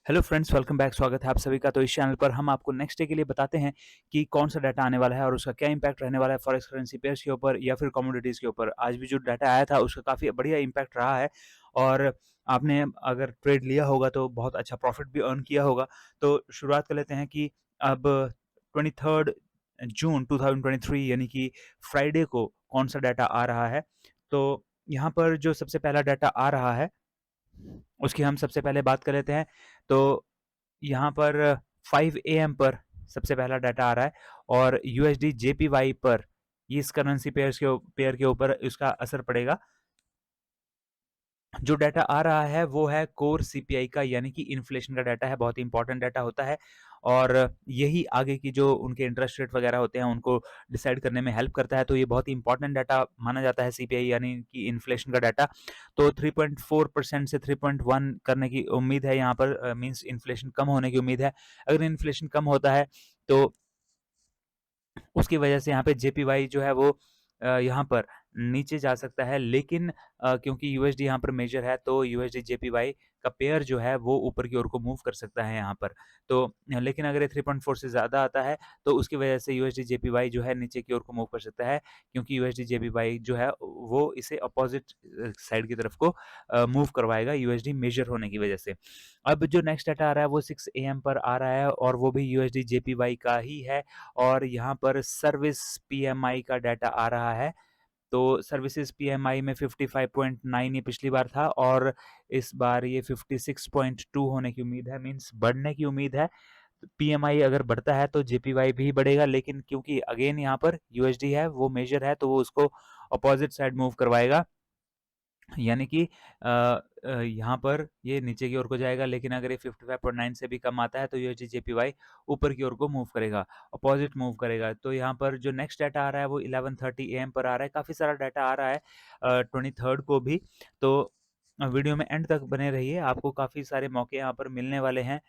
Hello friends, welcome back. स्वागत है आप सभी का। तो इस चैनल पर हम आपको नेक्स्ट डे के लिए बताते हैं कि कौन सा डाटा आने वाला है और उसका क्या इंपैक्ट रहने वाला है फॉरेक्स करेंसी पेयर्स के ऊपर या फिर कमोडिटीज़ के ऊपर। आज भी जो डाटा आया था उसका काफ़ी बढ़िया इंपैक्ट रहा है और आपने अगर ट्रेड लिया होगा तो बहुत अच्छा प्रॉफिट भी अर्न किया होगा। तो शुरुआत कर लेते हैं कि अब 23 जून 2023 यानी कि फ्राइडे को कौन सा डाटा आ रहा है। तो यहाँ पर जो सबसे पहला डाटा आ रहा है उसकी हम सबसे पहले बात कर लेते हैं। तो यहाँ पर 5 AM पर सबसे पहला डाटा आ रहा है और यूएसडी जेपीवाई पर इस करेंसी पेयर के ऊपर इसका असर पड़ेगा। जो डाटा आ रहा है वो है कोर सीपीआई का, यानी कि इन्फ्लेशन का डाटा है। बहुत ही इंपॉर्टेंट डाटा होता है और यही आगे की जो उनके इंटरेस्ट रेट वगैरह होते हैं उनको डिसाइड करने में हेल्प करता है। तो ये बहुत ही इंपॉर्टेंट डाटा माना जाता है सीपीआई यानी कि इन्फ्लेशन का डाटा। तो 3.4% से 3.1 करने की उम्मीद है यहाँ पर, मींस इन्फ्लेशन कम होने की उम्मीद है। अगर इन्फ्लेशन कम होता है तो उसकी वजह से यहाँ पे जेपीवाई जो है वो यहाँ पर नीचे जा सकता है, लेकिन क्योंकि यूएसडी यहाँ पर मेजर है तो यूएसडी जेपीवाई का पेयर जो है वो ऊपर की ओर को मूव कर सकता है यहाँ पर। तो लेकिन अगर ये 3.4 से ज़्यादा आता है तो उसकी वजह से यूएसडी जेपीवाई जो है नीचे की ओर को मूव कर सकता है, क्योंकि यूएसडी जेपीवाई जो है वो इसे अपोजिट साइड की तरफ को मूव करवाएगा यूएसडी मेजर होने की वजह से। अब जो नेक्स्ट डाटा आ रहा है वो 6 AM पर आ रहा है और वो भी यूएसडी जेपीवाई का ही है और यहाँ पर सर्विस पीएमआई का डाटा आ रहा है। तो सर्विसेज पीएमआई में 55.9 ये पिछली बार था और इस बार ये 56.2 होने की उम्मीद है, मींस बढ़ने की उम्मीद है। पीएमआई अगर बढ़ता है तो जेपीवाई भी बढ़ेगा, लेकिन क्योंकि अगेन यहाँ पर यूएसडी है वो मेजर है तो वो उसको अपोजिट साइड मूव करवाएगा, यानी कि यहाँ पर ये नीचे की ओर को जाएगा। लेकिन अगर ये 55.9 से भी कम आता है तो यूएसडी जेपीवाई ऊपर की ओर को मूव करेगा, अपोजिट मूव करेगा। तो यहाँ पर जो नेक्स्ट डाटा आ रहा है वो 11:30 AM पर आ रहा है। काफ़ी सारा डाटा आ रहा है 23rd को भी। तो वीडियो में एंड तक बने रहिए, आपको काफ़ी सारे मौके यहाँ पर मिलने वाले हैं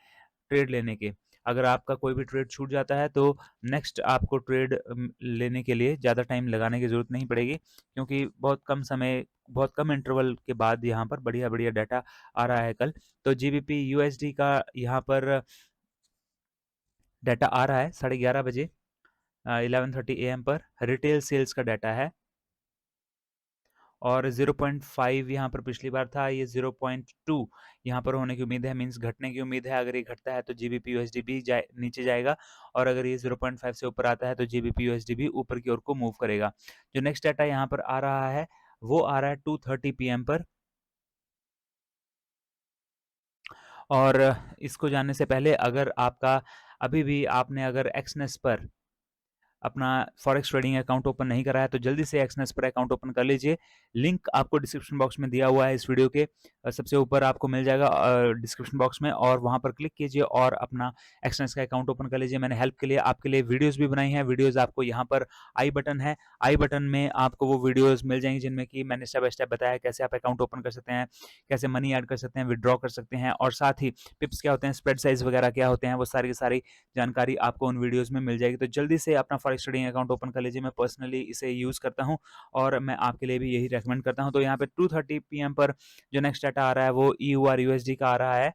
ट्रेड लेने के। अगर आपका कोई भी ट्रेड छूट जाता है तो नेक्स्ट आपको ट्रेड लेने के लिए ज़्यादा टाइम लगाने की ज़रूरत नहीं पड़ेगी, क्योंकि बहुत कम इंटरवल के बाद यहाँ पर बढ़िया-बढ़िया डाटा आ रहा है कल। तो जीबीपी यूएसडी का यहाँ पर डाटा आ रहा है 11:30 बजे 11:30 AM पर रिटेल सेल्स का डाटा है और 0.5 यहाँ पर पिछली बार था, ये 0.2 यहाँ पर होने की उम्मीद है, मींस घटने की उम्मीद है। अगर ये घटता है तो जीबीपी यूएसडी भी नीचे जाएगा और अगर ये 0.5 से ऊपर आता है तो जीबीपी यूएसडी भी ऊपर की ओर को मूव करेगा। जो नेक्स्ट डाटा यहाँ पर आ रहा है वो आ रहा है 2:30 PM पर और इसको जानने से पहले अगर आपका अभी भी आपने अगर एक्सनेस पर अपना फॉरेक्स ट्रेडिंग अकाउंट ओपन नहीं करा है तो जल्दी से एक्सनेस पर अकाउंट ओपन कर लीजिए। लिंक आपको डिस्क्रिप्शन बॉक्स में दिया हुआ है इस वीडियो के सबसे ऊपर आपको मिल जाएगा डिस्क्रिप्शन बॉक्स में, और वहां पर क्लिक कीजिए और अपना एक्सनेस का अकाउंट ओपन कर लीजिए। मैंने हेल्प के लिए आपके लिए वीडियोस भी बनाई हैं। वीडियोस आपको यहाँ पर आई बटन है, आई बटन में आपको वो वीडियोस मिल जाएंगी जिनमें कि मैंने स्टेप बाय स्टेप बताया कैसे आप अकाउंट ओपन कर सकते हैं, कैसे मनी ऐड कर सकते हैं, विदड्रॉ कर सकते हैं, और साथ ही पिप्स क्या होते हैं, स्प्रेड साइज वगैरह क्या होते हैं, वो सारी की सारी जानकारी आपको उन वीडियोस में मिल जाएगी। तो जल्दी से अपना फॉरेक्स ट्रेडिंग अकाउंट ओपन कर लीजिए। मैं पर्सनली इसे यूज़ करता हूँ और मैं आपके लिए भी यही रेकमेंड करता हूँ। तो यहाँ पे 2:30 PM पर जो नेक्स्ट डाटा आ रहा है वो ईयूआर यूएसडी का आ रहा है,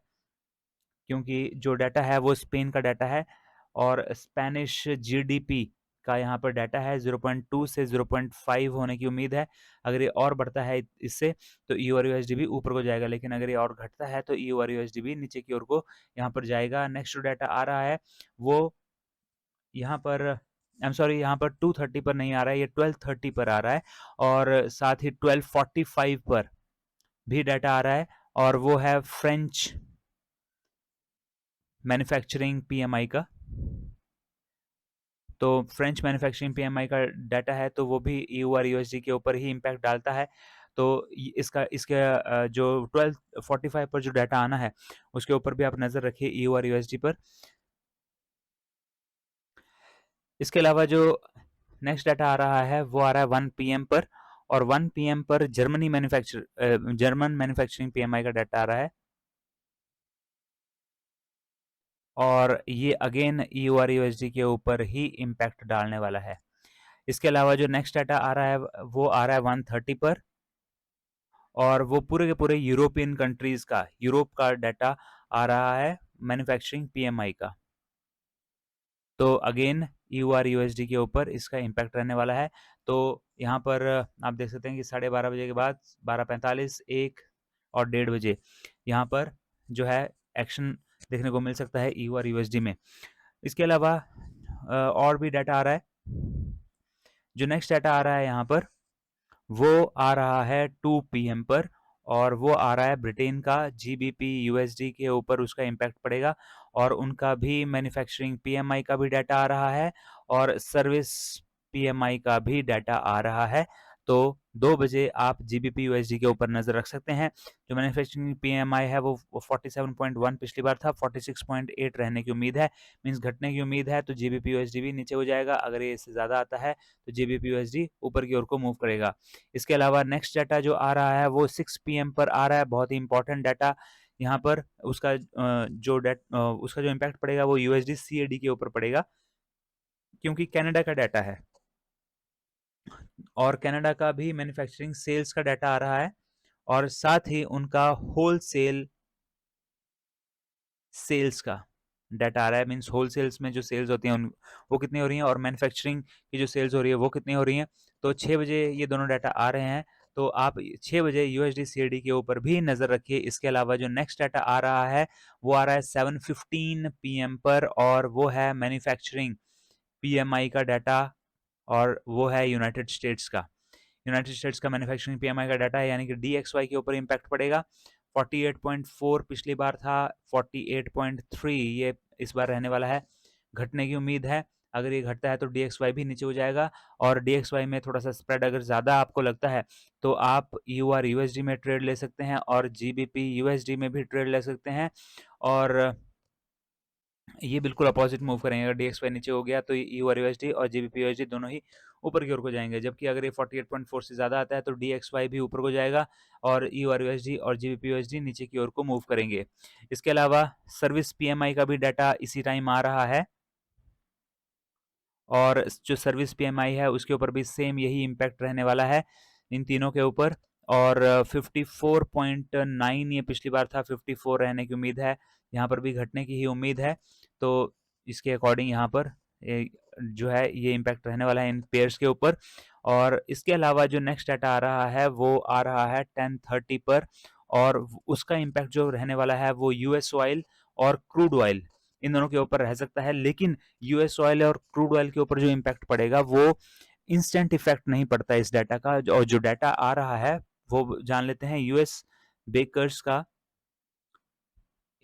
क्योंकि जो डाटा है वो स्पेन का डाटा है और स्पेनिश जीडीपी का यहाँ पर डाटा है 0.2 से 0.5 होने की उम्मीद है। अगर ये और बढ़ता है इससे तो ईयूआर यूएसडी भी ऊपर को जाएगा, लेकिन अगर ये और घटता है तो ईयूआर यूएसडी भी नीचे की ओर को यहाँ पर जाएगा। नेक्स्ट जो डाटा आ रहा है वो यहाँ पर आई एम सॉरी, यहाँ पर 2:30 पर नहीं आ रहा है, ये 12:30 पर आ रहा है और साथ ही 12:45 पर भी डाटा आ रहा है और वो है फ्रेंच मैन्युफैक्चरिंग पीएमआई का। तो फ्रेंच मैन्युफैक्चरिंग पीएमआई का डाटा है तो वो भी ईयूआर यूएसडी के ऊपर ही इम्पैक्ट डालता है। तो इसका जो 12:45 पर जो डाटा आना है उसके ऊपर भी आप नज़र रखिए ईयूआर यूएसडी पर। इसके अलावा जो नेक्स्ट डाटा आ रहा है वो आ रहा है 1 PM पर, और 1 PM पर जर्मन मैन्युफैक्चरिंग पीएमआई का डाटा आ रहा है और ये अगेन ईयूआर यूएसडी के ऊपर ही इम्पैक्ट डालने वाला है। इसके अलावा जो नेक्स्ट डाटा आ रहा है वो आ रहा है 1:30 पर और वो पूरे के पूरे यूरोपियन कंट्रीज का, यूरोप का डाटा आ रहा है मैन्युफैक्चरिंग पीएमआई का। तो अगेन ईयूआर यूएसडी के ऊपर इसका इम्पैक्ट रहने वाला है। तो यहाँ पर आप देख सकते हैं कि 12:30 बजे के बाद 12:45, 1 और 1:30 बजे यहाँ पर जो है एक्शन देखने को मिल सकता है ईयूआर यूएसडी में। इसके अलावा और भी डाटा आ रहा है। जो नेक्स्ट डाटा आ रहा है यहाँ पर वो आ रहा है 2 पीएम पर, और वो आ रहा है ब्रिटेन का जीबीपी यूएसडी के ऊपर उसका इम्पैक्ट पड़ेगा, और उनका भी मैन्युफैक्चरिंग पीएमआई का भी डाटा आ रहा है और सर्विस पीएमआई का भी डाटा आ रहा है। तो 2 बजे आप जीबीपी यूएसडी के ऊपर नजर रख सकते हैं। जो मैन्युफैक्चरिंग पीएमआई है वो 47.1 पिछली बार था, 46.8 रहने की उम्मीद है, मींस घटने की उम्मीद है। तो जीबीपी यूएसडी भी नीचे हो जाएगा। अगर ये इससे ज्यादा आता है तो जीबीपी यूएसडी ऊपर की ओर को मूव करेगा। इसके अलावा नेक्स्ट डाटा जो आ रहा है वो 6 पीएम पर आ रहा है, बहुत ही इंपॉर्टेंट डाटा। यहाँ पर उसका जो इम्पैक्ट पड़ेगा वो यूएसडी सीएडी के ऊपर पड़ेगा, क्योंकि कनाडा का डाटा है और कनाडा का भी मैन्युफैक्चरिंग सेल्स का डाटा आ रहा है, और साथ ही उनका होलसेल सेल्स का डाटा आ रहा है। मीन्स होल सेल्स में जो सेल्स होती हैं उन वो कितनी हो रही हैं, और मैन्युफैक्चरिंग की जो सेल्स हो रही है वो कितनी हो रही हैं। तो 6 बजे ये दोनों डाटा आ रहे हैं, तो आप 6 बजे यूएसडी सीएडी के ऊपर भी नज़र रखिए। इसके अलावा जो नेक्स्ट डाटा आ रहा है वो आ रहा है 7:15 पीएम पर, और वो है मैन्युफैक्चरिंग पीएमआई का डाटा, और वो है यूनाइटेड स्टेट्स का। यूनाइटेड स्टेट्स का मैन्युफैक्चरिंग पीएमआई का डाटा है, यानी कि डीएक्सवाई के ऊपर इम्पैक्ट पड़ेगा। 48.4 पिछली बार था, 48.3 ये इस बार रहने वाला है। घटने की उम्मीद है। अगर ये घटता है तो डीएक्सवाई भी नीचे हो जाएगा, और डीएक्सवाई में थोड़ा सा स्प्रेड अगर ज़्यादा आपको लगता है तो आप यूआर यूएसडी में ट्रेड ले सकते हैं, और जीबीपी यूएसडी में भी ट्रेड ले सकते हैं। और ये बिल्कुल अपोजिट मूव करेंगे। अगर डीएक्सवाई नीचे हो गया तो यूआर यूएसडी और जीबीपी यूएसडी दोनों ही ऊपर की ओर को जाएंगे, जबकि अगर ये 48.4 से ज़्यादा आता है तो डीएक्सवाई भी ऊपर को जाएगा, और यूआर यूएसडी और जीबीपी यूएसडी नीचे की ओर को मूव करेंगे। इसके अलावा सर्विस पीएमआई का भी डाटा इसी टाइम आ रहा है, और जो सर्विस पीएमआई है उसके ऊपर भी सेम यही इम्पैक्ट रहने वाला है, इन तीनों के ऊपर। और 54.9 ये पिछली बार था, 54 रहने की उम्मीद है, यहाँ पर भी घटने की ही उम्मीद है। तो इसके अकॉर्डिंग यहाँ पर जो है ये इम्पैक्ट रहने वाला है इन पेयर्स के ऊपर। और इसके अलावा जो नेक्स्ट डाटा आ रहा है वो आ रहा है 10:30 पर, और उसका इम्पैक्ट जो रहने वाला है वो यूएस ऑयल और क्रूड ऑयल इन दोनों के ऊपर रह सकता है। लेकिन यूएस ऑयल और क्रूड ऑयल के ऊपर जो इम्पैक्ट पड़ेगा वो इंस्टेंट इफेक्ट नहीं पड़ता इस डाटा का। और जो डाटा आ रहा है वो जान लेते हैं। यूएस बेकर्स का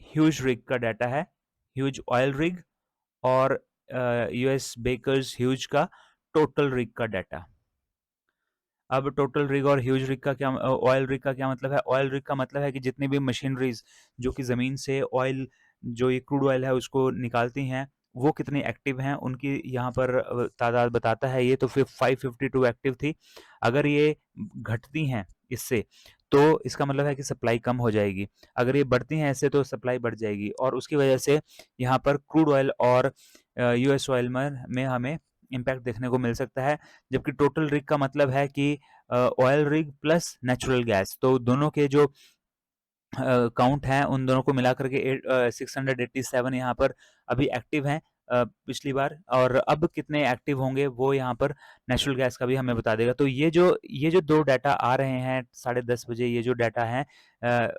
ह्यूज रिग का डाटा है, ह्यूज ऑयल रिग, और यूएस बेकर्स ह्यूज का टोटल रिग का डाटा। अब टोटल रिग और ह्यूज रिग का क्या, ऑयल रिग का क्या मतलब है? ऑयल रिग का मतलब है कि जितनी भी मशीनरीज जो कि ज़मीन से ऑयल, जो ये क्रूड ऑयल है उसको निकालती हैं, वो कितनी एक्टिव हैं उनकी यहाँ पर तादाद बताता है ये। तो फिर 552 एक्टिव थी। अगर ये घटती हैं इससे तो इसका मतलब है कि सप्लाई कम हो जाएगी। अगर ये बढ़ती हैं ऐसे तो सप्लाई बढ़ जाएगी, और उसकी वजह से यहाँ पर क्रूड ऑयल और यूएस ऑयल में हमें इम्पैक्ट देखने को मिल सकता है। जबकि टोटल रिग का मतलब है कि oil rig plus natural gas, तो दोनों के जो काउंट हैं उन दोनों को मिला करके 687 यहाँ पर अभी एक्टिव हैं पिछली बार। और अब कितने एक्टिव होंगे वो यहाँ पर नेचुरल गैस का भी हमें बता देगा। तो ये जो दो डाटा आ रहे हैं 10:30 बजे, ये जो डाटा है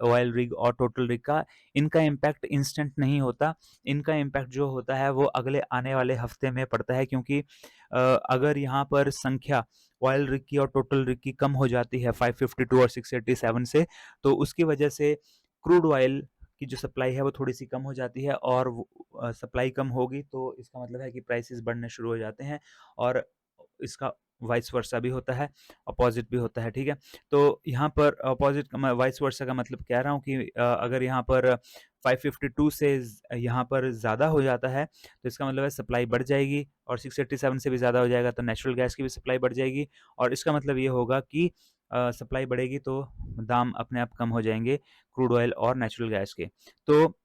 ऑयल रिग और टोटल रिग का, इनका इम्पैक्ट इंस्टेंट नहीं होता। इनका इम्पैक्ट जो होता है वो अगले आने वाले हफ्ते में पड़ता है, क्योंकि अगर यहाँ पर संख्या ऑयल रिग की और टोटल रिग की कम हो जाती है 552 और 687 से, तो उसकी वजह से क्रूड ऑयल की जो सप्लाई है वो थोड़ी सी कम हो जाती है, और सप्लाई कम होगी तो इसका मतलब है कि प्राइसेस बढ़ने शुरू हो जाते हैं, और इसका वाइस वर्सा भी होता है, अपोजिट भी होता है। ठीक है, तो यहाँ पर अपोजिट वाइस वर्सा का मतलब कह रहा हूँ कि अगर यहाँ पर 552 से यहाँ पर ज़्यादा हो जाता है तो इसका मतलब है सप्लाई बढ़ जाएगी, और 687 से भी ज़्यादा हो जाएगा तो नेचुरल गैस की भी सप्लाई बढ़ जाएगी, और इसका मतलब ये होगा कि सप्लाई बढ़ेगी तो दाम अपने आप कम हो जाएंगे क्रूड ऑयल और नेचुरल गैस के। तो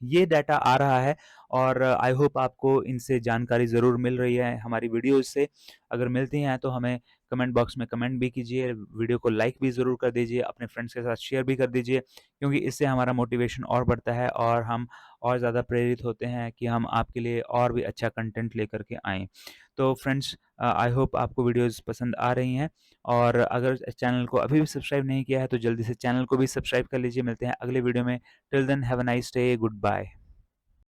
ये डाटा आ रहा है, और आई होप आपको इनसे जानकारी ज़रूर मिल रही है हमारी वीडियोज़ से। अगर मिलती हैं तो हमें कमेंट बॉक्स में कमेंट भी कीजिए, वीडियो को लाइक भी ज़रूर कर दीजिए, अपने फ्रेंड्स के साथ शेयर भी कर दीजिए, क्योंकि इससे हमारा मोटिवेशन और बढ़ता है और हम और ज़्यादा प्रेरित होते हैं कि हम आपके लिए और भी अच्छा कंटेंट लेकर के आएँ। तो फ्रेंड्स, आई होप आपको वीडियोज़ पसंद आ रही हैं, और अगर चैनल को अभी भी सब्सक्राइब नहीं किया है तो जल्दी से चैनल को भी सब्सक्राइब कर लीजिए। मिलते हैं अगले वीडियो में। Till then have a nice day, good bye.